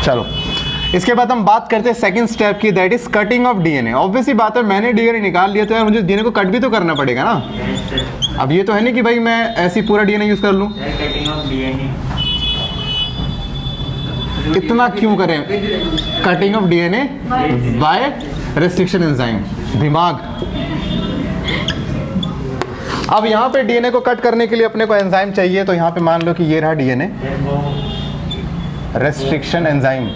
चलो इसके बाद हम बात करते हैं सेकंड स्टेप की, that is cutting of DNA. Obviously बात है, मैंने डीएनए निकाल लिया तो यार मुझे डीएनए को कट भी तो करना पड़ेगा ना। अब ये तो है नहीं कि भाई मैं ऐसी पूरा डीएनए यूज कर लूं। इतना क्यों करें? Cutting of DNA by restriction enzyme. दिमाग। अब यहाँ पे डीएनए को कट करने के लिए अपने को एंजाइम चाहिए, तो यहाँ पे मान लो कि ये रहा डीएनए, रेस्ट्रिक्शन एंजाइम।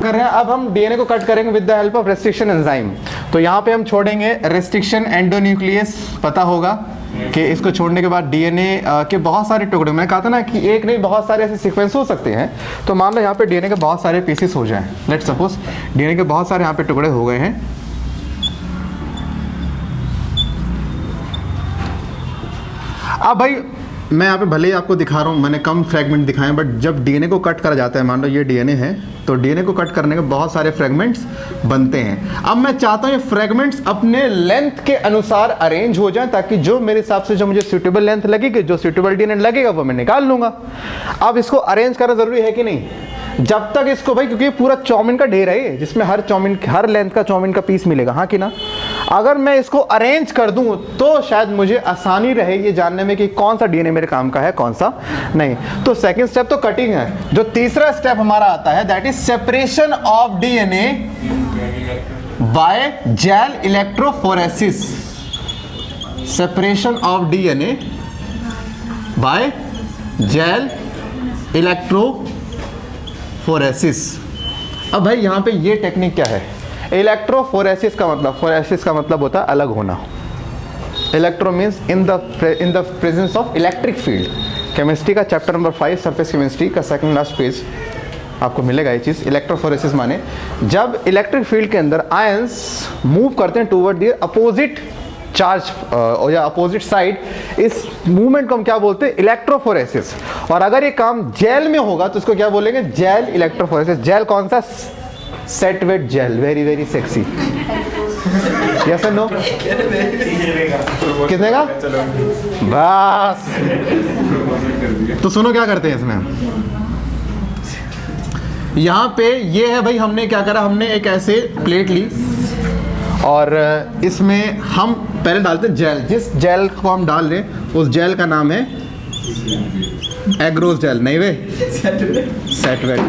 कर रहे हैं अब हम डीएनए को कट करेंगे with the help of restriction enzyme. तो यहाँ पे हम छोड़ेंगे रेस्ट्रिक्शन एंडोन्यूक्लियस। पता होगा कि इसको छोड़ने के बाद डीएनए के बहुत सारे टुकड़े, मैं कहा था ना कि एक नहीं बहुत सारे ऐसे सीक्वेंस हो सकते हैं। तो मान लो यहाँ पे डीएनए के बहुत सारे पीसेस हो जाएं। लेट्स सपोज डीएनए के बहुत सारे यहाँ पे टुकड़े हो गए हैं। अब भाई मैं यहाँ पे भले ही आपको दिखा रहा हूँ, मैंने कम फ्रेगमेंट दिखाए, बट जब डीएनए को कट करा जाता है, मान लो ये डीएनए है, तो डीएनए को कट करने के बहुत सारे फ्रेगमेंट्स बनते हैं। अब मैं चाहता हूँ ये फ्रेगमेंट्स अपने लेंथ के अनुसार अरेंज हो जाएं, ताकि जो मेरे हिसाब से जो मुझे सूटेबल लेंथ लगेगी, जो सूटेबल डीएनए लगेगा वो मैं निकाल लूँगा। अब इसको अरेंज करना ज़रूरी है कि नहीं? जब तक इसको भाई, क्योंकि पूरा चाउमीन का ढेर है जिसमें हर लेंथ का चाउमीन का पीस मिलेगा, हाँ कि ना? अगर मैं इसको अरेंज कर दूं तो शायद मुझे आसानी रहे ये जानने में कि कौन सा डीएनए मेरे काम का है, कौन सा नहीं। तो सेकंड स्टेप तो कटिंग है। जो तीसरा स्टेप हमारा आता है, that is separation of DNA by gel electrophoresis. Separation of DNA by gel electrophoresis. अब भाई यहाँ पे ये टेक्निक क्या है? इलेक्ट्रोफोरेसिस का मतलब, फोरेसिस का मतलब होता है अलग होना। Electro means in the presence of electric field. Chemistry का चैप्टर नंबर 5 सरफेस केमिस्ट्री का सेकंड लास्ट पेज आपको मिलेगा ये चीज़। इलेक्ट्रोफोरेसिस माने जब इलेक्ट्रिक फील्ड के अंदर आयंस मूव करते हैं टूवर्ड द अपोजिट चार्ज या अपोजिट साइड, इस मूवमेंट को हम क्या बोलते हैं? इलेक्ट्रोफोरेसिस। और अगर ये काम जेल में होगा तो इसको क्या बोलेंगे? Gel electrophoresis. जेल कौन सा? Set wet gel. Very very sexy. Yes no? कितने का? बस। तो सुनो क्या करते हैं इसमें। यहाँ पे ये है भाई, हमने क्या करा, हमने एक ऐसे प्लेट ली और इसमें हम पहले डालते हैं जेल। जिस जेल को हम डाल रहे हैं उस जेल का नाम है एग्रोस जेल। नहीं वे सेट वेट,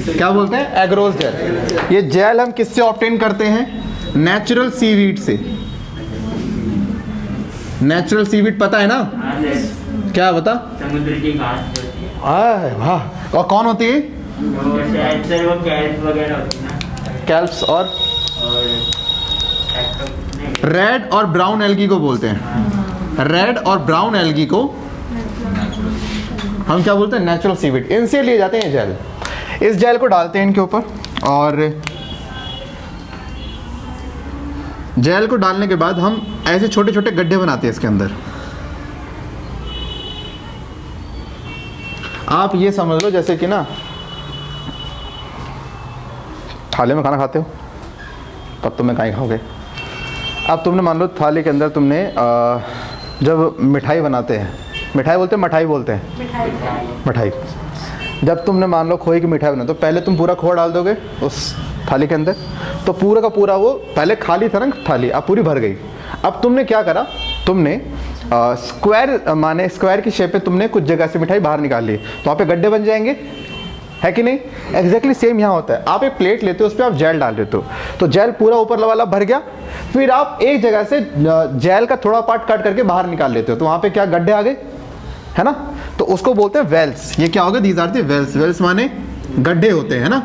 क्या बोलते हैं? Agarose jail. ये जेल हम किससे ऑब्टेन करते हैं? नेचुरल सीवीड से। नेचुरल सीवीड पता है ना? क्या बता? समुद्र की घास होती है। वाह। और कौन होती है? वो कैल्प वगैरह होती है ना। कैल्प्स और रेड और ब्राउन एल्गी को बोलते हैं। रेड और ब्राउन एल्गी को हम क्या बोलते हैं? Natural seaweed. इनसे लिए जाते हैं जेल। इस जेल को डालते हैं इनके ऊपर और जेल को डालने के बाद हम ऐसे छोटे छोटे गड्ढे बनाते हैं इसके अंदर। आप ये समझ लो जैसे कि ना थाली में खाना खाते हो, तब तो मैं कहीं खाओगे। अब तुमने मान लो थाली के अंदर तुमने जब मिठाई बनाते हैं, मिठाई बोलते हैं मठाई बोलते हैं? मिठाई। जब तुमने मान लो खोए की मिठाई बना, तो पहले तुम पूरा खोआ डाल दोगे उस थाली के अंदर, तो पूरा का पूरा वो पहले खाली था ना थाली, अब पूरी भर गई। अब तुमने क्या करा? तुमने स्क्वायर माने स्क्वायर की शेप में तुमने कुछ जगह से मिठाई बाहर निकाल ली, तो वहाँ पे गड्ढे बन जाएंगे, है कि नहीं? एग्जैक्टली सेम यहाँ होता है। आप एक प्लेट लेते हो, उस पर आप जेल डाल देते हो, तो जेल पूरा ऊपर वाला भर गया। फिर आप एक जगह से जेल का थोड़ा पार्ट कट करके बाहर निकाल लेते हो, तो वहाँ पे क्या गड्ढे आ गए, है ना? तो उसको बोलते हैं वेल्स। ये क्या होगा? These are the wells. Wells माने गड्ढे होते हैं ना।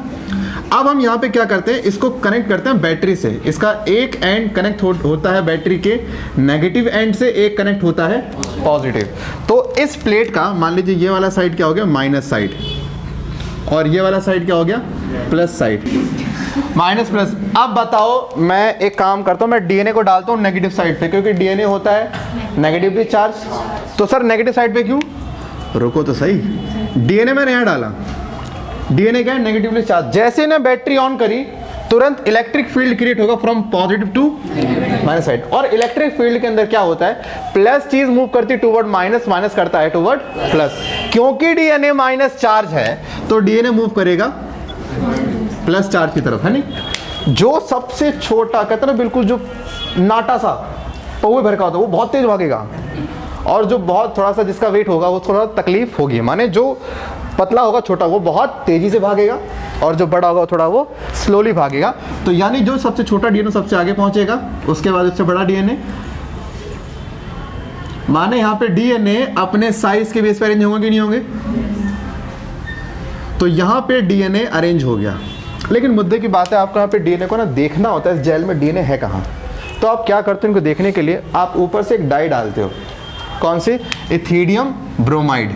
अब हम यहाँ पे क्या करते हैं? इसको कनेक्ट करते हैं बैटरी से। इसका एक एंड कनेक्ट होता है बैटरी के नेगेटिव एंड से, एक कनेक्ट होता है पॉजिटिव। तो इस प्लेट का मान लीजिए ये वाला साइड क्या हो गया? माइनस साइड, और ये वाला साइड क्या हो गया? Plus side. Minus plus. अब बताओ, मैं एक काम करता हूँ, मैं डीएनए को डालता हूँ नेगेटिव साइड पे, क्योंकि डीएनए होता है नेगेटिवली चार्ज। तो सर नेगेटिव साइड पे क्यों? रुको तो सही। डीएनए मैंने यहाँ डाला, डीएनए क्या है? Negatively charge. जैसे ना बैटरी ऑन करी, तुरंत इलेक्ट्रिक फील्ड क्रिएट होगा from positive to minus side. और इलेक्ट्रिक फील्ड के अंदर क्या होता है, प्लस चीज मूव करती है टुवर्ड माइनस, माइनस करता है टुवर्ड प्लस। क्योंकि डीएनए माइनस चार्ज है तो डीएनए मूव करेगा प्लस चार्ज की तरफ, है नहीं। जो सबसे छोटा कहते हैं ना, बिल्कुल जो नाटा सा पौवे भर का होता है वो बहुत तेज भागेगा, और जो बहुत थोड़ा सा जिसका वेट होगा वो थोड़ा तकलीफ होगी। माने जो पतला होगा छोटा वो बहुत तेजी से भागेगा, और जो बड़ा होगा थोड़ा वो स्लोली भागेगा। तो यानी जो सबसे छोटा डीएनए सबसे आगे पहुंचेगा, उसके बाद उससे बड़ा डीएनए। माने यहाँ पे डीएनए अपने साइज के बेस पर अरेंज होंगे कि नहीं होंगे? तो यहाँ पे डीएनए अरेंज हो गया। लेकिन मुद्दे की बात है, आपको यहाँ पे डीएनए को ना देखना होता है, इस जेल में डीएनए है कहाँ। तो आप क्या करते हो, इनको देखने के लिए आप ऊपर से एक डाई डालते हो। कौन सी? Ethidium bromide.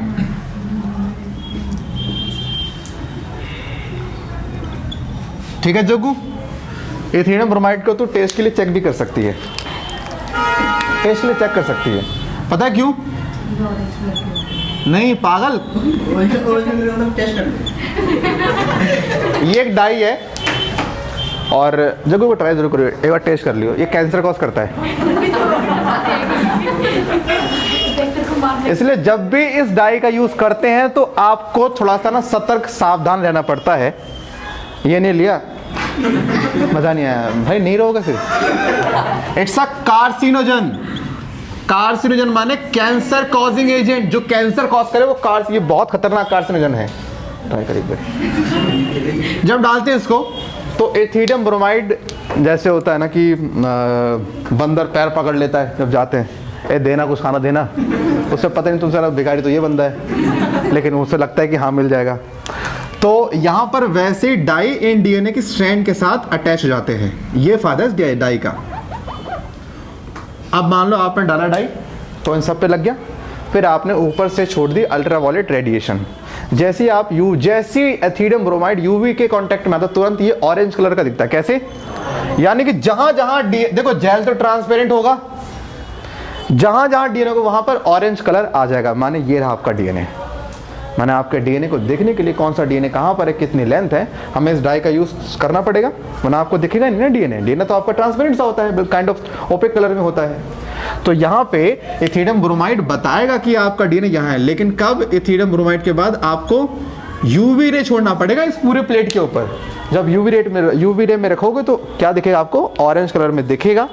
ठीक है जग्गू, इथिडियम ब्रोमाइड को तो टेस्ट के लिए चेक भी कर सकती है, टेस्ट के लिए चेक कर सकती है। पता है क्यों? नहीं पागल, ये एक डाई है, और जग्गू को ट्राई जरूर करिए, एक बार टेस्ट कर लियो। ये कैंसर कॉज करता है, इसलिए जब भी इस डाई का यूज करते हैं तो आपको थोड़ा सा ना सतर्क सावधान रहना पड़ता है। ये नहीं लिया, मजा नहीं आया भाई, नहीं रहोगे फिर। It's a carcinogen. कार्सिनोजन माने कैंसर कॉजिंग एजेंट, जो कैंसर कॉज करे वो ये बहुत खतरनाक कार्सिनोजन है। ट्राई करिए। जब डालते हैं इसको तो इथिडियम ब्रोमाइड जैसे होता है ना कि बंदर पैर पकड़ लेता है जब जाते हैं, ए देना कुछ खाना देना, उससे पता नहीं तुमसे भिखारी तो ये बंदा है, लेकिन उसे लगता है कि हाँ मिल जाएगा। तो यहाँ पर वैसे डाई इन डीएनए की स्ट्रैंड के साथ अटैच हो जाते हैं। ये फायदा है डाई का। अब मान लो आपने डाला डाई तो इन सब पे लग गया, फिर आपने ऊपर से छोड़ दी अल्ट्रावायलेट रेडिएशन। जैसे आप जैसी इथिडियम ब्रोमाइड यूवी के कांटेक्ट में आता तुरंत ये ऑरेंज कलर का दिखता है। कैसे? यानी कि जहां जहां देखो जेल तो ट्रांसपेरेंट होगा, जहां जहां डीएनए को वहां पर ऑरेंज कलर आ जाएगा। माने ये रहा आपका डीएनए। माने आपके डीएनए को देखने के लिए कौन सा डीएनए कहां पर है, कितनी लेंथ है, हमें इस डाई का यूज करना पड़ेगा, वरना आपको दिखेगा नहीं ना डीएनए। डीएनए तो आपका ट्रांसपेरेंट सा होता है, काइंड ऑफ ओपेक कलर में होता है। तो यहाँ पे इथिडियम ब्रोमाइड बताएगा कि आपका डीएनए यहाँ है, लेकिन कब? इथिडियम ब्रोमाइड के बाद आपको यूवी रे छोड़ना पड़ेगा इस पूरे प्लेट के ऊपर। जब यूवी रे में रखोगे तो क्या दिखेगा आपको? ऑरेंज कलर में दिखेगा।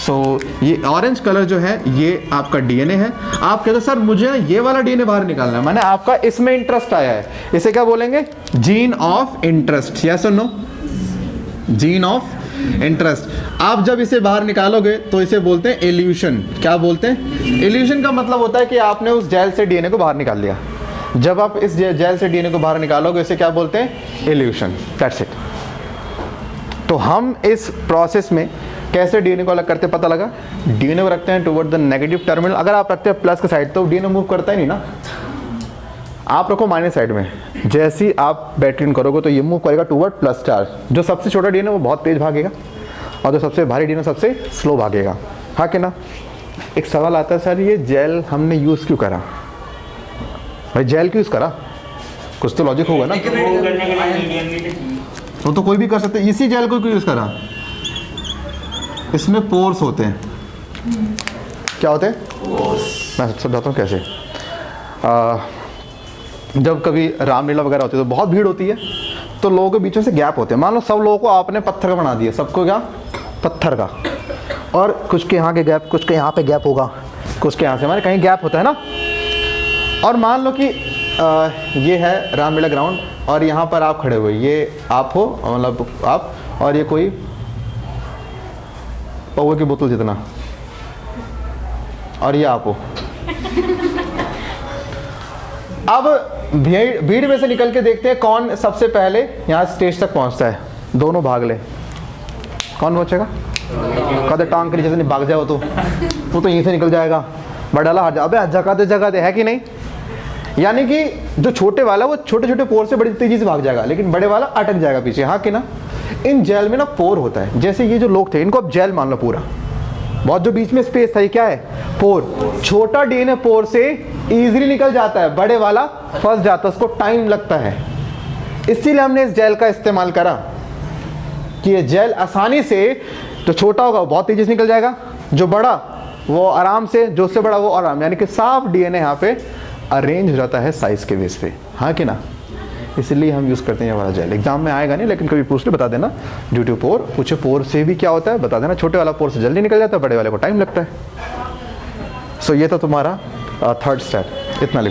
सो ये ऑरेंज कलर जो है ये आपका डीएनए है। आप कहते हो सर मुझे ना ये वाला डीएनए बाहर निकालना है, मैंने आपका इसमें इंटरेस्ट आया है, इसे क्या बोलेंगे? Gene of interest. यस और नो? Gene of interest. आप जब इसे बाहर निकालोगे तो इसे बोलते हैं इल्यूशन। क्या बोलते हैं? इल्यूशन का मतलब होता है कि आपने उस जेल से डीएनए को बाहर निकाल लिया। जब आप इस जेल से डीएनए को बाहर निकालोगे इसे क्या बोलते हैं? इल्यूशन। That's it. तो हम इस प्रोसेस में कैसे डीएनए को अलग करते पता लगा? डीएनए को रखते हैं टुवर्ड द नेगेटिव टर्मिनल। अगर आप रखते हैं प्लस के साइड तो डीएनए मूव करता ही नहीं ना। आप रखो माइनस साइड में, जैसे ही आप बैटरी करोगे तो ये मूव करेगा टुवर्ड प्लस चार्ज। जो सबसे छोटा डीएनए वो बहुत तेज भागेगा, और जो सबसे भारी डीएनए सबसे स्लो भागेगा। हाँ कि ना? एक सवाल आता है सर ये जेल हमने यूज़ क्यों करा? भाई जेल क्यों यूज़ करा? कुछ तो लॉजिक होगा ना। वो तो कोई भी कर सकते हैं। इसी जेल को क्यों यूज़ करा? इसमें पोर्स होते हैं। क्या होते हैं? मैं समझाता हूँ कैसे। जब कभी रामलीला वगैरह होती है तो बहुत भीड़ होती है, तो लोगों के बीच में से गैप होते हैं। मान लो सब लोगों को आपने पत्थर का बना दिया, सबको क्या? पत्थर का, और कुछ के यहाँ के गैप, कुछ के यहाँ पे गैप होगा, कुछ के यहाँ से, हमारे कहीं गैप होता है ना। और मान लो कि ये है रामलीला ग्राउंड और यहाँ पर आप खड़े हुए, ये आप हो, मतलब आप, और ये कोई पौवे की बोतल जितना, और ये आप हो। अब भीड़ में से निकल के देखते हैं कौन सबसे पहले यहाँ स्टेज तक पहुँचता है। दोनों भाग ले, कौन पहुँचेगा? कहते टांग के नीचे से नहीं भाग जाओ तो वो तो यहीं से निकल जाएगा। बड़ा अबे जगह दे, है कि नहीं? यानी कि जो छोटे वाला वो छोटे छोटे पोर से बड़ी तेजी से भाग जाएगा, लेकिन बड़े वाला अटक जाएगा पीछे। हाँ कि ना? इन जेल में ना पोर होता है। जैसे ये जो लोग थे इनको अब जेल मान लो पूरा, बहुत जो बीच में स्पेस था ये क्या है? पोर। छोटा डीएनए पोर से इजीली निकल जाता है, बड़े वाला फंस जाता है, उसको टाइम लगता है। इसीलिए हमने इस जेल का इस्तेमाल करा। कि ये जेल आसानी से, जो छोटा होगा वो बहुत तेजी से निकल जाएगा, जो बड़ा वो आराम से, जो उससे बड़ा वो आराम, यानी कि साफ डीएनए यहाँ पे अरेंज हो जाता है साइज के बेस पे, हाँ कि ना। इसलिए हम यूज़ करते हैं ये वाला जेल। एग्जाम में आएगा नहीं, लेकिन कभी पूछ ले बता देना, ड्यू टू पोर, पूछे पोर से भी क्या होता है बता देना। छोटे वाला पोर से जल्दी निकल जाता है, बड़े वाले को टाइम लगता है। सो ये था तुम्हारा थर्ड स्टेप, इतना लिखो।